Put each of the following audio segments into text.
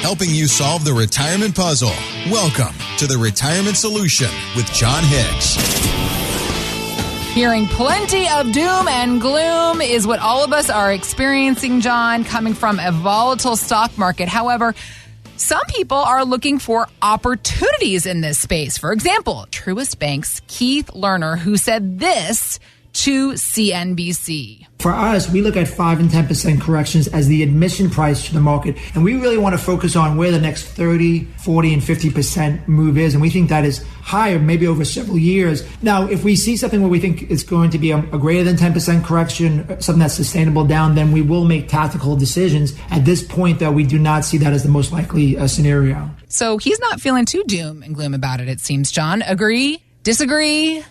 helping you solve the retirement puzzle. Welcome to The Retirement Solution with John Hicks. Hearing plenty of doom and gloom is what all of us are experiencing, John, coming from a volatile stock market. However, some people are looking for opportunities in this space. For example, Truist Bank's Keith Lerner, who said this to CNBC. For us, we look at 5 and 10% corrections as the admission price to the market. And we really want to focus on where the next 30, 40, and 50% move is. And we think that is higher, maybe over several years. Now, if we see something where we think it's going to be a greater than 10% correction, something that's sustainable down, then we will make tactical decisions. At this point, though, we do not see that as the most likely scenario. So he's not feeling too doom and gloom about it, it seems, John. Agree? Disagree?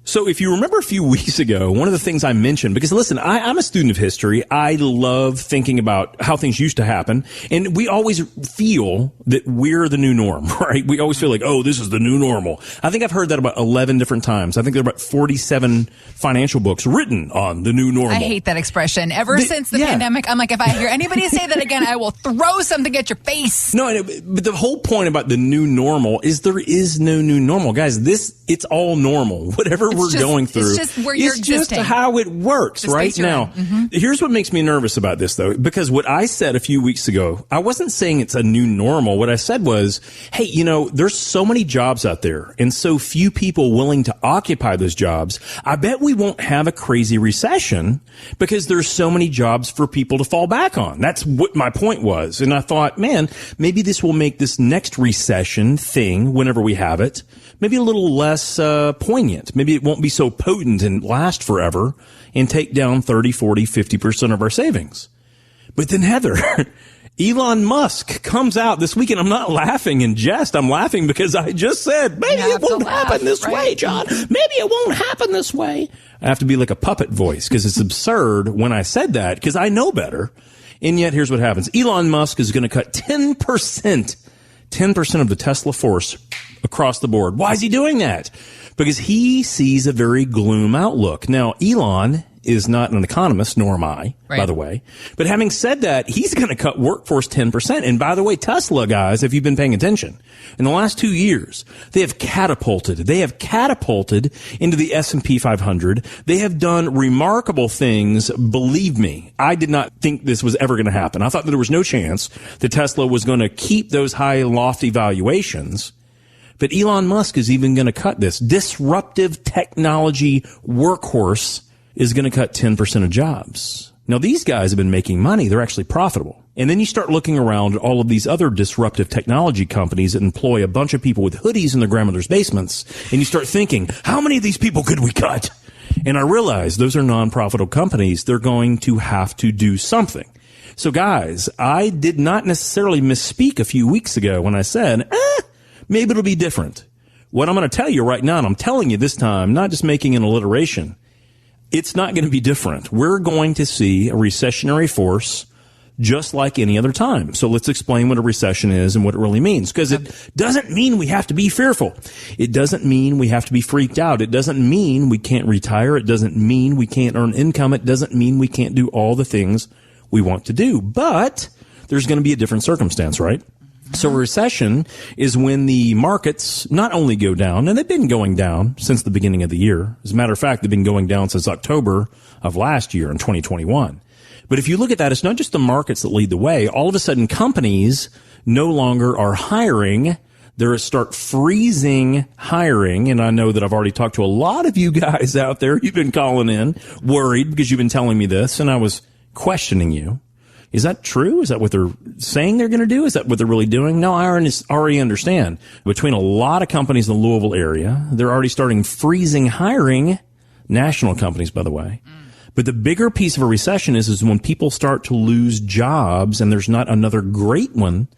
So if you remember a few weeks ago, one of the things I mentioned, because listen, I'm a student of history. I love thinking about how things used to happen. And we always feel that we're the new norm, right? We always feel like, oh, this is the new normal. I think I've heard that about 11 different times. I think there are about 47 financial books written on the new normal. I hate that expression. Ever since the pandemic, I'm like, if I hear anybody say that again, I will throw something at your face. No, but the whole point about the new normal is there is no new normal. Guys, it's all normal. Whatever we're going through. It's just where you're existing. It's just how it works right now. Here's what makes me nervous about this, though, because what I said a few weeks ago, I wasn't saying it's a new normal. What I said was, hey, there's so many jobs out there and so few people willing to occupy those jobs. I bet we won't have a crazy recession because there's so many jobs for people to fall back on. That's what my point was. And I thought, man, maybe this will make this next recession thing, whenever we have it, maybe a little less poignant. Maybe it won't be so potent and last forever and take down 30, 40, 50% of our savings. But then, Heather, Elon Musk comes out this weekend. I'm not laughing in jest. I'm laughing because I just said, maybe it won't happen this way, John. Maybe it won't happen this way. I have to be like a puppet voice because it's absurd when I said that because I know better. And yet, here's what happens. Elon Musk is going to cut 10% of the Tesla force across the board. Why is he doing that? Because he sees a very gloom outlook. Now, Elon is not an economist, nor am I, by the way. But having said that, he's going to cut workforce 10%. And by the way, Tesla, guys, if you've been paying attention, in the last 2 years, they have catapulted into the S&P 500. They have done remarkable things. Believe me, I did not think this was ever going to happen. I thought that there was no chance that Tesla was going to keep those high, lofty valuations. But Elon Musk is even going to cut this. Disruptive technology workhorse is going to cut 10% of jobs. Now, these guys have been making money. They're actually profitable. And then you start looking around at all of these other disruptive technology companies that employ a bunch of people with hoodies in their grandmother's basements. And you start thinking, how many of these people could we cut? And I realize those are non-profitable companies. They're going to have to do something. So, guys, I did not necessarily misspeak a few weeks ago when I said, maybe it'll be different. What I'm going to tell you right now, and I'm telling you this time, not just making an alliteration, it's not going to be different. We're going to see a recessionary force just like any other time. So let's explain what a recession is and what it really means. Because it doesn't mean we have to be fearful. It doesn't mean we have to be freaked out. It doesn't mean we can't retire. It doesn't mean we can't earn income. It doesn't mean we can't do all the things we want to do. But there's going to be a different circumstance, right? So a recession is when the markets not only go down, and they've been going down since the beginning of the year. As a matter of fact, they've been going down since October of last year in 2021. But if you look at that, it's not just the markets that lead the way. All of a sudden, companies no longer are hiring. They start freezing hiring. And I know that I've already talked to a lot of you guys out there. You've been calling in worried because you've been telling me this, and I was questioning you. Is that true? Is that what they're saying they're going to do? Is that what they're really doing? No, I already understand. Between a lot of companies in the Louisville area, they're already starting freezing hiring, national companies, by the way. But the bigger piece of a recession is when people start to lose jobs and there's not another great one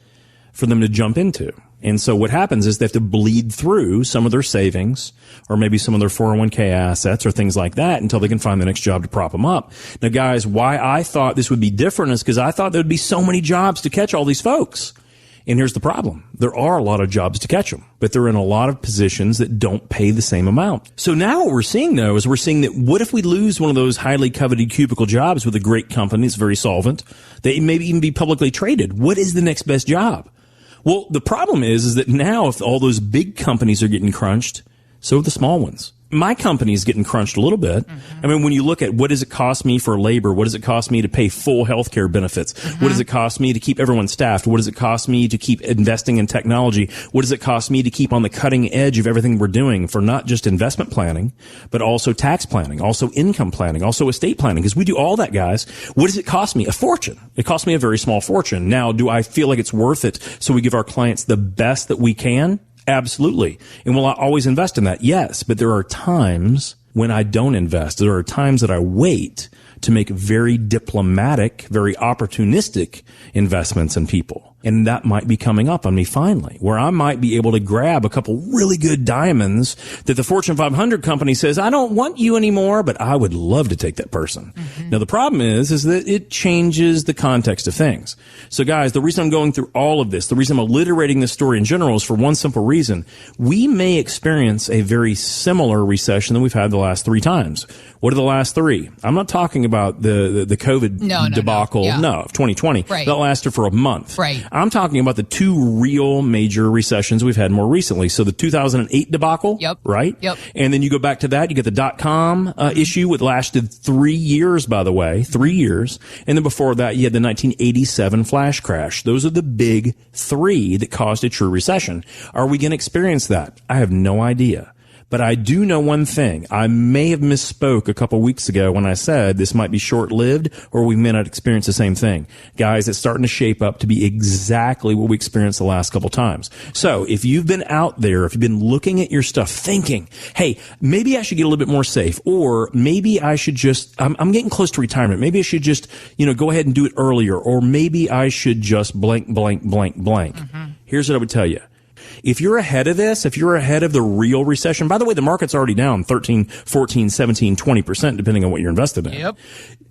for them to jump into. And so what happens is they have to bleed through some of their savings or maybe some of their 401k assets or things like that until they can find the next job to prop them up. Now, guys, why I thought this would be different is because I thought there would be so many jobs to catch all these folks. And here's the problem. There are a lot of jobs to catch them, but they're in a lot of positions that don't pay the same amount. So now what we're seeing, though, is we're seeing that what if we lose one of those highly coveted cubicle jobs with a great company that's very solvent? They may even be publicly traded. What is the next best job? Well, the problem is that now if all those big companies are getting crunched, so are the small ones. My company is getting crunched a little bit. I mean, when you look at what does it cost me for labor? What does it cost me to pay full healthcare benefits? What does it cost me to keep everyone staffed? What does it cost me to keep investing in technology? What does it cost me to keep on the cutting edge of everything we're doing for not just investment planning, but also tax planning, also income planning, also estate planning? Because we do all that, guys. What does it cost me? A fortune. It costs me a very small fortune. Now, do I feel like it's worth it so we give our clients the best that we can? Absolutely. And will I always invest in that? Yes. But there are times when I don't invest. There are times that I wait to make very diplomatic, very opportunistic investments in people. And that might be coming up on me finally, where I might be able to grab a couple really good diamonds that the Fortune 500 company says, I don't want you anymore, but I would love to take that person. Now, the problem is that it changes the context of things. So guys, the reason I'm going through all of this, the reason I'm alliterating this story in general is for one simple reason. We may experience a very similar recession than we've had the last 3 times. What are the last 3? I'm not talking about the COVID debacle of 2020. Right. That lasted for a month. Right. I'm talking about the 2 real major recessions we've had more recently. So the 2008 debacle, right? Yep. And then you go back to that, you get the .com issue, which lasted 3 years, by the way, 3 years. And then before that, you had the 1987 flash crash. Those are the big 3 that caused a true recession. Are we going to experience that? I have no idea. But I do know one thing. I may have misspoke a couple weeks ago when I said this might be short-lived or we may not experience the same thing. Guys, it's starting to shape up to be exactly what we experienced the last couple times. So if you've been out there, if you've been looking at your stuff thinking, hey, maybe I should get a little bit more safe, or maybe I should just, I'm getting close to retirement. Maybe I should just, go ahead and do it earlier, or maybe I should just blank. Here's what I would tell you. If you're ahead of this, if you're ahead of the real recession, by the way, the market's already down 13, 14, 17, 20%, depending on what you're invested in. Yep.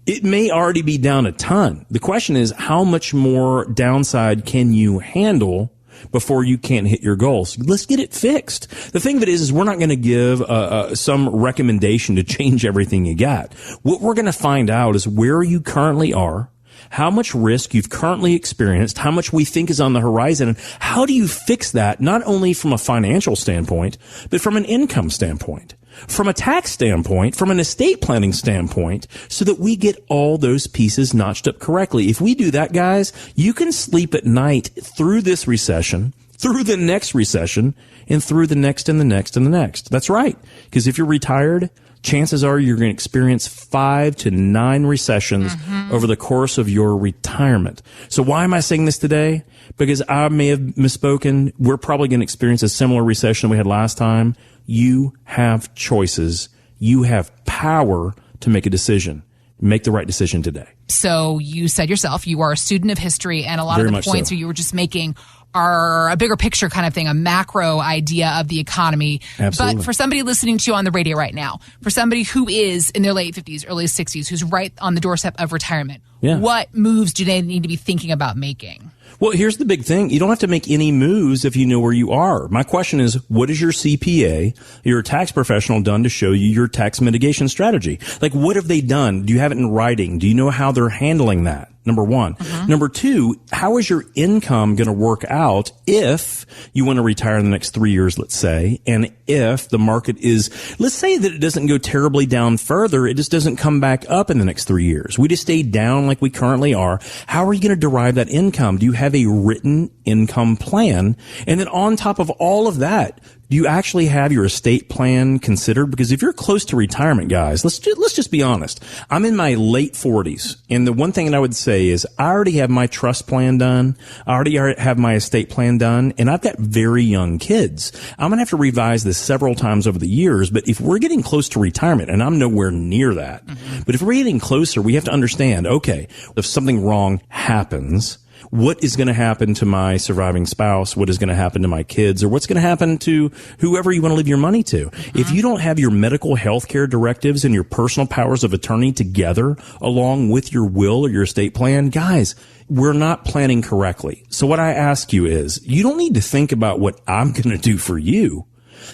It may already be down a ton. The question is, how much more downside can you handle before you can't hit your goals? Let's get it fixed. The thing of it is we're not going to give some recommendation to change everything you got. What we're going to find out is where you currently are, how much risk you've currently experienced, how much we think is on the horizon, and how do you fix that, not only from a financial standpoint, but from an income standpoint, from a tax standpoint, from an estate planning standpoint, so that we get all those pieces notched up correctly. If we do that, guys, you can sleep at night through this recession, through the next recession, and through the next and the next and the next. That's right. Because if you're retired, chances are you're going to experience 5 to 9 recessions over the course of your retirement. So why am I saying this today? Because I may have misspoken. We're probably going to experience a similar recession we had last time. You have choices. You have power to make a decision. Make the right decision today. So you said yourself, you are a student of history, and a lot Very of the much points so. you were just making are a bigger picture kind of thing, a macro idea of the economy. Absolutely. But for somebody listening to you on the radio right now, for somebody who is in their late 50s, early 60s, who's right on the doorstep of retirement, what moves do they need to be thinking about making? Well, here's the big thing. You don't have to make any moves if you know where you are. My question is, what is your CPA, your tax professional, done to show you your tax mitigation strategy? Like, what have they done? Do you have it in writing? Do you know how they're handling that? Number one. Number two, how is your income going to work out if you want to retire in the next 3 years, let's say, and if the market is, let's say that it doesn't go terribly down further, it just doesn't come back up in the next 3 years. We just stay down like we currently are. How are you going to derive that income? Do you have a written income plan? And then on top of all of that, do you actually have your estate plan considered? Because if you're close to retirement, guys, let's just be honest. I'm in my late 40s, and the one thing that I would say is I already have my trust plan done. I already have my estate plan done, and I've got very young kids. I'm going to have to revise this several times over the years, but if we're getting close to retirement, and I'm nowhere near that, but if we're getting closer, we have to understand, okay, if something wrong happens, what is going to happen to my surviving spouse? What is going to happen to my kids? Or what's going to happen to whoever you want to leave your money to? If you don't have your medical health care directives and your personal powers of attorney together along with your will or your estate plan, guys, we're not planning correctly. So what I ask you is, you don't need to think about what I'm going to do for you.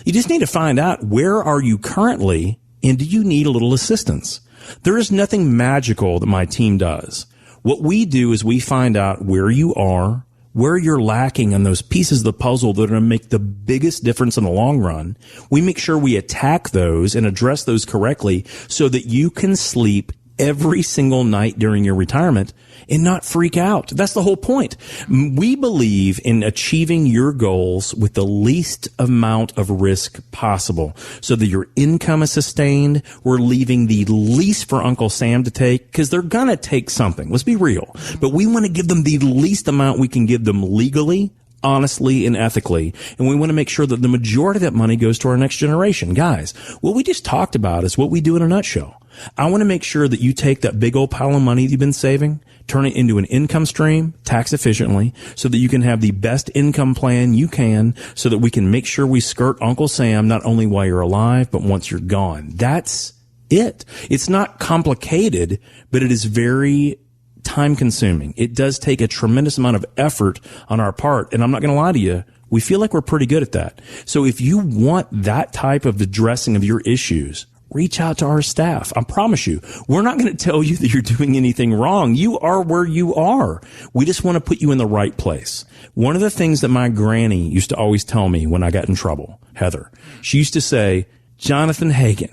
You just need to find out, where are you currently, and do you need a little assistance? There is nothing magical that my team does. What we do is we find out where you are, where you're lacking on those pieces of the puzzle that are going to make the biggest difference in the long run. We make sure we attack those and address those correctly so that you can sleep every single night during your retirement and not freak out. That's the whole point. We believe in achieving your goals with the least amount of risk possible so that your income is sustained. We're leaving the least for Uncle Sam to take because they're going to take something. Let's be real. But we want to give them the least amount we can give them legally, honestly, and ethically. And we want to make sure that the majority of that money goes to our next generation. Guys, what we just talked about is what we do in a nutshell. I want to make sure that you take that big old pile of money that you've been saving, turn it into an income stream tax efficiently so that you can have the best income plan you can so that we can make sure we skirt Uncle Sam not only while you're alive, but once you're gone. That's it. It's not complicated, but it is very time consuming. It does take a tremendous amount of effort on our part. And I'm not going to lie to you. We feel like we're pretty good at that. So if you want that type of addressing of your issues, reach out to our staff. I promise you, we're not going to tell you that you're doing anything wrong. You are where you are. We just want to put you in the right place. One of the things that my granny used to always tell me when I got in trouble, Heather, she used to say, Jonathan Hagan.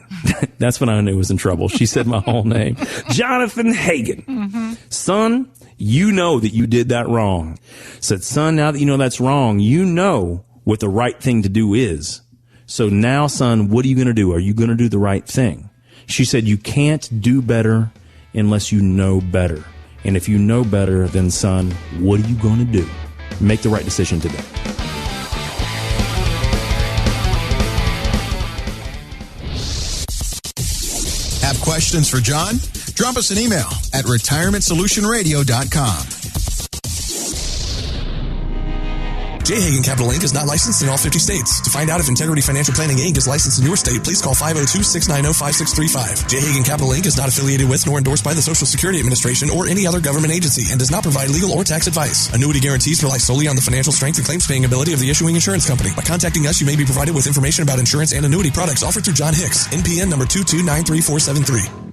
That's when I knew I was in trouble. She said my whole name. Jonathan Hagan. Mm-hmm. Son, you know that you did that wrong. Said, son, now that you know that's wrong, you know what the right thing to do is. So now, son, what are you going to do? Are you going to do the right thing? She said, you can't do better unless you know better. And if you know better, then, son, what are you going to do? Make the right decision today. Have questions for John? Drop us an email at retirementsolutionradio.com. J. Hagan Capital Inc. is not licensed in all 50 states. To find out if Integrity Financial Planning Inc. is licensed in your state, please call 502-690-5635. J. Hagan Capital Inc. is not affiliated with nor endorsed by the Social Security Administration or any other government agency and does not provide legal or tax advice. Annuity guarantees rely solely on the financial strength and claims paying ability of the issuing insurance company. By contacting us, you may be provided with information about insurance and annuity products offered through John Hicks, NPN number 2293473.